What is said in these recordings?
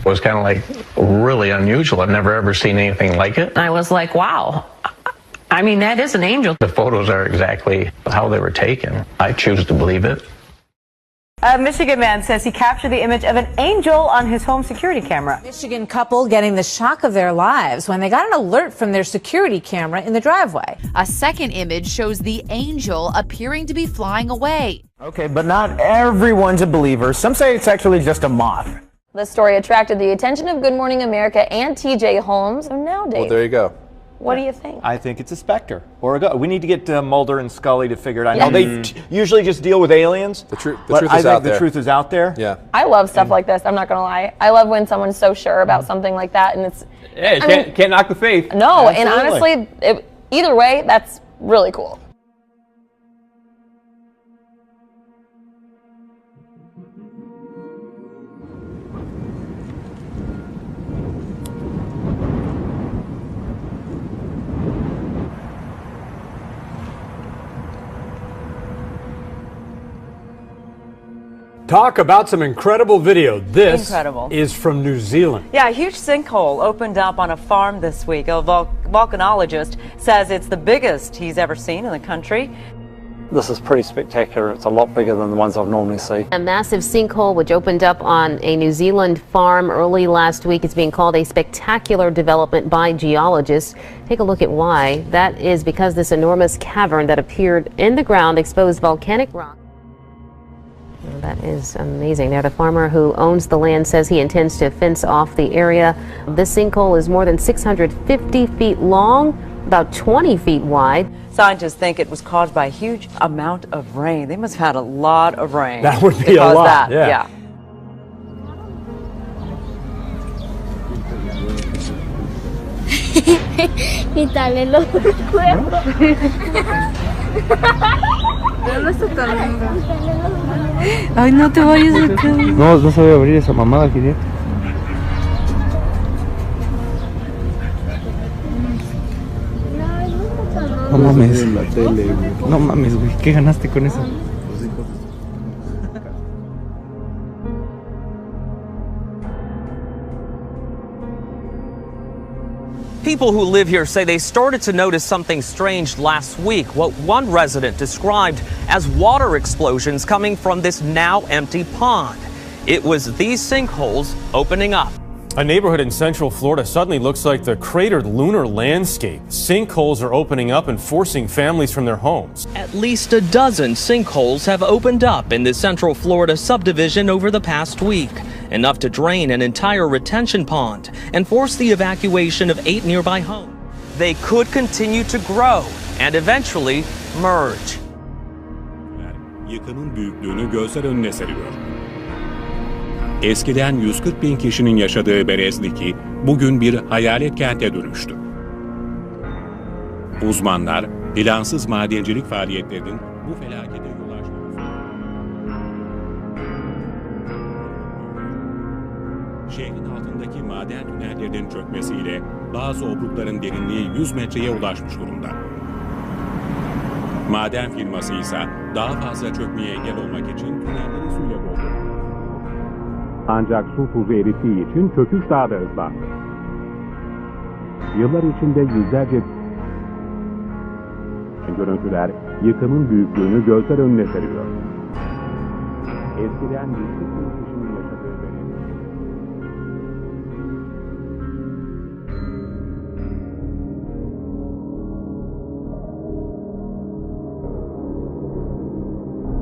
It was kind of like really unusual. I've never ever seen anything like it. I was like, wow. I mean, that is an angel. The photos are exactly how they were taken. I choose to believe it. A Michigan man says he captured the image of an angel on his home security camera. Michigan couple getting the shock of their lives when they got an alert from their security camera in the driveway. A second image shows the angel appearing to be flying away. Okay, but not everyone's a believer. Some say it's actually just a moth. The story attracted the attention of Good Morning America and TJ Holmes. So now, Dave, Well, there you go. what do you think? I think it's a specter or a ghost. We need to get Mulder and Scully to figure it out. I know they usually just deal with aliens. The truth but is I think out the there. truth is out there. Yeah. I love stuff like this. I'm not gonna lie. I love when someone's so sure about something like that, and it's Yeah, can't knock the faith. no. Absolutely. And honestly, either way, that's really cool. Talk about some incredible video. This Incredible. is from New Zealand. Yeah, a huge sinkhole opened up on a farm this week. A volcanologist says it's the biggest he's ever seen in the country. This is pretty spectacular. It's a lot bigger than the ones I've normally seen. A massive sinkhole which opened up on a New Zealand farm early last week. It's being called a spectacular development by geologists. Take a look at why. That is because this enormous cavern that appeared in the ground exposed volcanic rock. Well, that is amazing. Now, the farmer who owns the land says he intends to fence off the area. This sinkhole is more than 650 feet long, about 20 feet wide. Scientists think it was caused by a huge amount of rain. They must have had a lot of rain. That would be to a cause lot, that. yeah. Quítale Ay, no te vayas a caer. No, no sabía abrir esa mamada, quería. No mames. No mames, güey. ¿Qué ganaste con eso? People who live here say they started to notice something strange last week, what one resident described as water explosions coming from this now empty pond. It was these sinkholes opening up. A neighborhood in Central Florida suddenly looks like the cratered lunar landscape. Sinkholes are opening up and forcing families from their homes. At least a dozen sinkholes have opened up in the Central Florida subdivision over the past week, enough to drain an entire retention pond and force the evacuation of 8 nearby homes. They could continue to grow and eventually merge. Yıkımın büyüklüğünü gözler önüne seriyor. Eskiden 140 bin kişinin yaşadığı Berezdeki bugün bir hayalet kente dönüştü. Uzmanlar, plansız madencilik faaliyetlerinin bu felakete yol açtığını şehrin altındaki maden tünellerinin çökmesiyle bazı obrukların derinliği 100 metreye ulaşmış durumda. Maden firması ise daha fazla çökmeye engel olmak için tünelleri suyla doldurdu. Ancak su tuzu erittiği için çöküş daha da hızlandı. Yıllar içinde yüzlerce görüntüler yıkımın büyüklüğünü gözler önüne seriyor. Eskiden 140 bin kişinin yaşadığı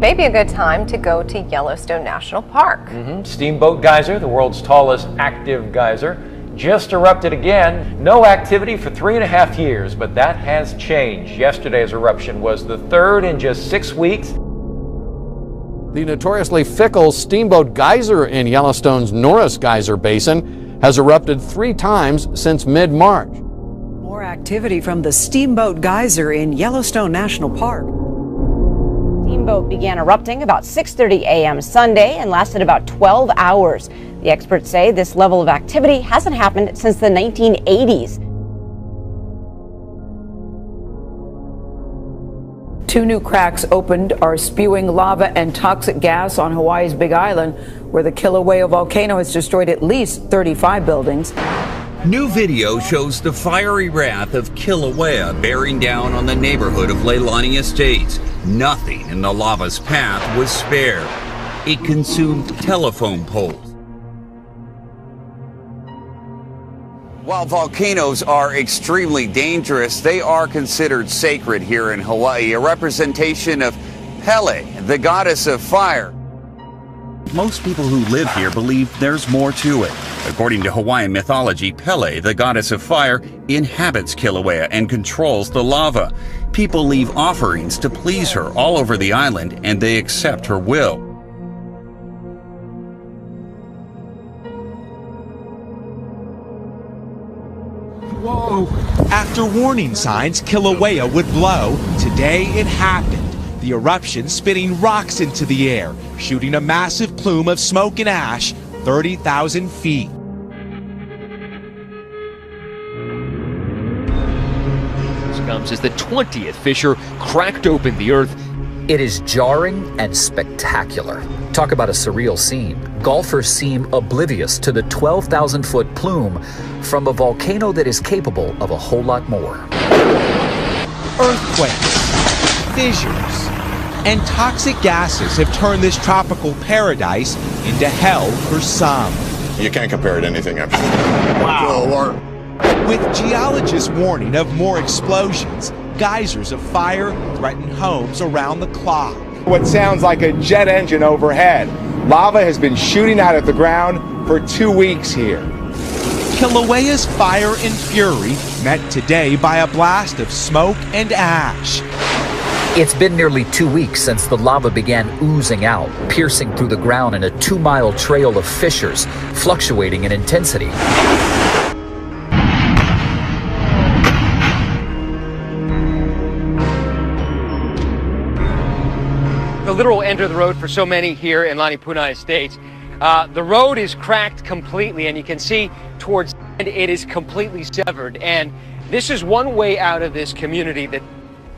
Maybe a good time to go to Yellowstone National Park. Steamboat Geyser, the world's tallest active geyser, just erupted again. No activity for 3.5 years, but that has changed. Yesterday's eruption was the third in just 6 weeks. The notoriously fickle Steamboat Geyser in Yellowstone's Norris Geyser Basin has erupted 3 times since mid-March. More activity from the Steamboat Geyser in Yellowstone National Park. Steamboat began erupting about 6:30 a.m. Sunday and lasted about 12 hours. The experts say this level of activity hasn't happened since the 1980s. 2 new cracks opened are spewing lava and toxic gas on Hawaii's Big Island, where the Kilauea volcano has destroyed at least 35 buildings. New video shows the fiery wrath of Kilauea bearing down on the neighborhood of Leilani Estates. Nothing in the lava's path was spared. It consumed telephone poles. While volcanoes are extremely dangerous, they are considered sacred here in Hawaii, a representation of Pele, the goddess of fire. Most people who live here believe there's more to it. According to Hawaiian mythology, Pele, the goddess of fire, inhabits Kilauea and controls the lava. People leave offerings to please her all over the island, and they accept her will. Whoa! After warning signs Kilauea would blow, today it happened. The eruption spitting rocks into the air, shooting a massive plume of smoke and ash 30,000 feet. This comes as the 20th fissure cracked open the earth. It is jarring and spectacular. Talk about a surreal scene. Golfers seem oblivious to the 12,000-foot plume from a volcano that is capable of a whole lot more. Earthquakes, fissures, and toxic gases have turned this tropical paradise into hell for some. You can't compare it to anything I've seen. Wow. With geologists warning of more explosions, geysers of fire threaten homes around the clock. What sounds like a jet engine overhead. Lava has been shooting out of the ground for 2 weeks here. Kilauea's fire and fury met today by a blast of smoke and ash. It's been nearly 2 weeks since the lava began oozing out, piercing through the ground in a 2-mile trail of fissures, fluctuating in intensity. The literal end of the road for so many here in Lanipuna Estates. The road is cracked completely, and you can see towards the end it is completely severed. And this is one way out of this community that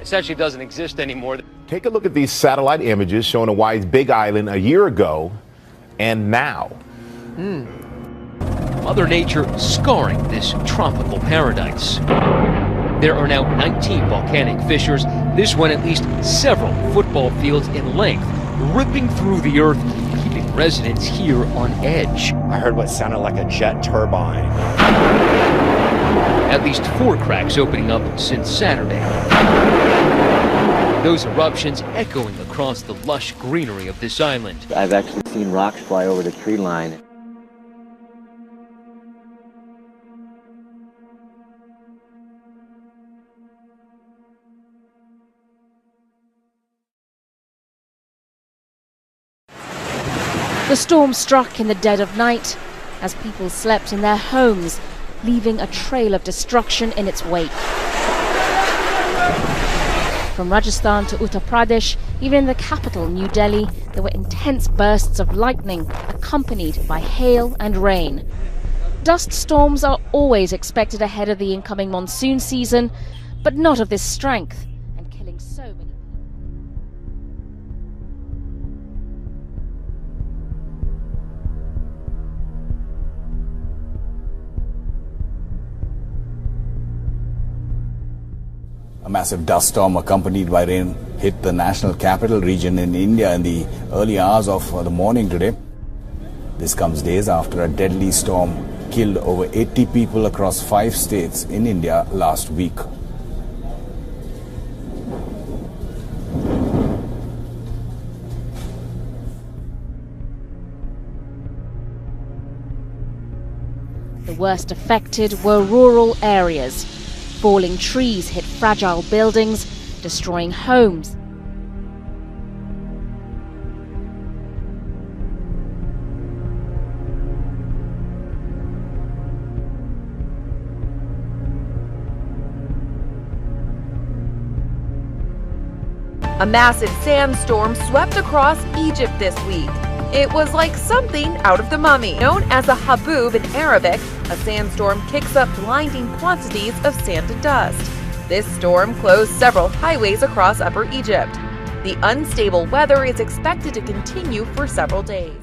essentially doesn't exist anymore. Take a look at these satellite images showing Hawaii's Big Island a year ago and now. Mother Nature scarring this tropical paradise. There are now 19 volcanic fissures, this one at least several football fields in length, ripping through the earth, keeping residents here on edge. I heard what sounded like a jet turbine. At least 4 cracks opening up since Saturday. Those eruptions echoing across the lush greenery of this island. I've actually seen rocks fly over the tree line. The storm struck in the dead of night as people slept in their homes, leaving a trail of destruction in its wake. From Rajasthan to Uttar Pradesh, even in the capital, New Delhi, there were intense bursts of lightning accompanied by hail and rain. Dust storms are always expected ahead of the incoming monsoon season, but not of this strength and killing so many people. A massive dust storm accompanied by rain hit the national capital region in India in the early hours of the morning today. This comes days after a deadly storm killed over 80 people across 5 states in India last week. The worst affected were rural areas. Falling trees hit fragile buildings, destroying homes. A massive sandstorm swept across Egypt this week. It was like something out of The Mummy. Known as a haboob in Arabic, a sandstorm kicks up blinding quantities of sand and dust. This storm closed several highways across Upper Egypt. The unstable weather is expected to continue for several days.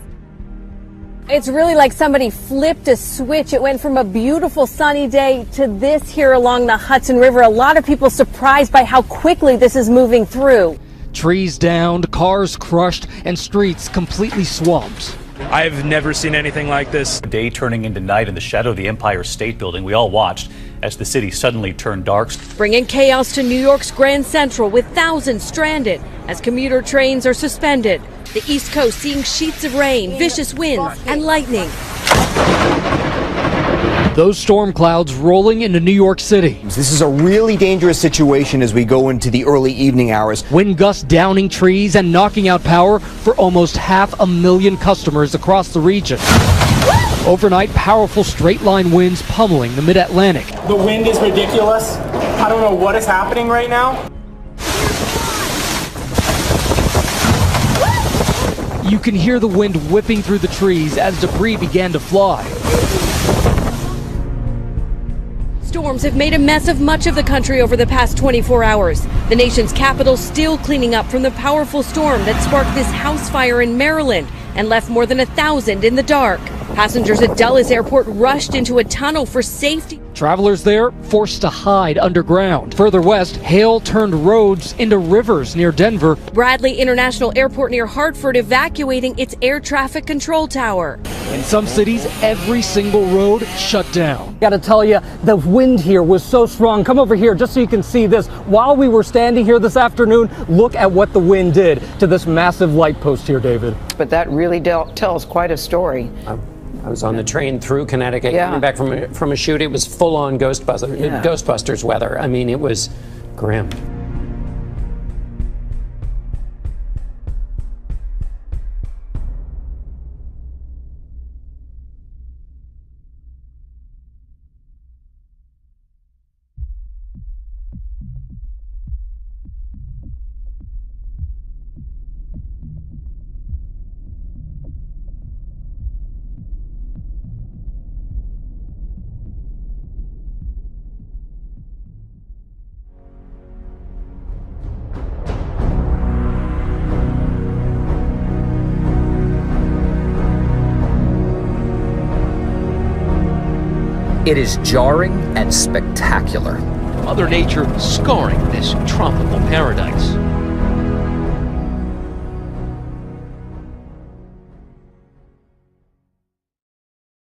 It's really like somebody flipped a switch. It went from a beautiful sunny day to this here along the Hudson River. A lot of people surprised by how quickly this is moving through. Trees downed, cars crushed, and streets completely swamped. I've never seen anything like this. Day turning into night in the shadow of the Empire State Building. We all watched as the city suddenly turned dark. Bringing chaos to New York's Grand Central with thousands stranded as commuter trains are suspended. The East Coast seeing sheets of rain, vicious winds, and lightning. Those storm clouds rolling into New York City. This is a really dangerous situation as we go into the early evening hours. Wind gusts downing trees and knocking out power for almost 500,000 customers across the region. Overnight, powerful straight-line winds pummeling the mid-Atlantic. The wind is ridiculous. I don't know what is happening right now. You can hear the wind whipping through the trees as debris began to fly. Storms have made a mess of much of the country over the past 24 hours. The nation's capital still cleaning up from the powerful storm that sparked this house fire in Maryland and left more than 1,000 in the dark. Passengers at Dulles Airport rushed into a tunnel for safety. Travelers there forced to hide underground. Further west, hail turned roads into rivers near Denver. Bradley International Airport near Hartford evacuating its air traffic control tower. In some cities, every single road shut down. Got to tell you, the wind here was so strong. Come over here just so you can see this. While we were standing here this afternoon, look at what the wind did to this massive light post here, David. But that really tells quite a story. I was on the train through Connecticut, coming back from a shoot. It was full-on Ghostbusters weather. I mean, it was grim. It is jarring and spectacular. Mother Nature scarring this tropical paradise.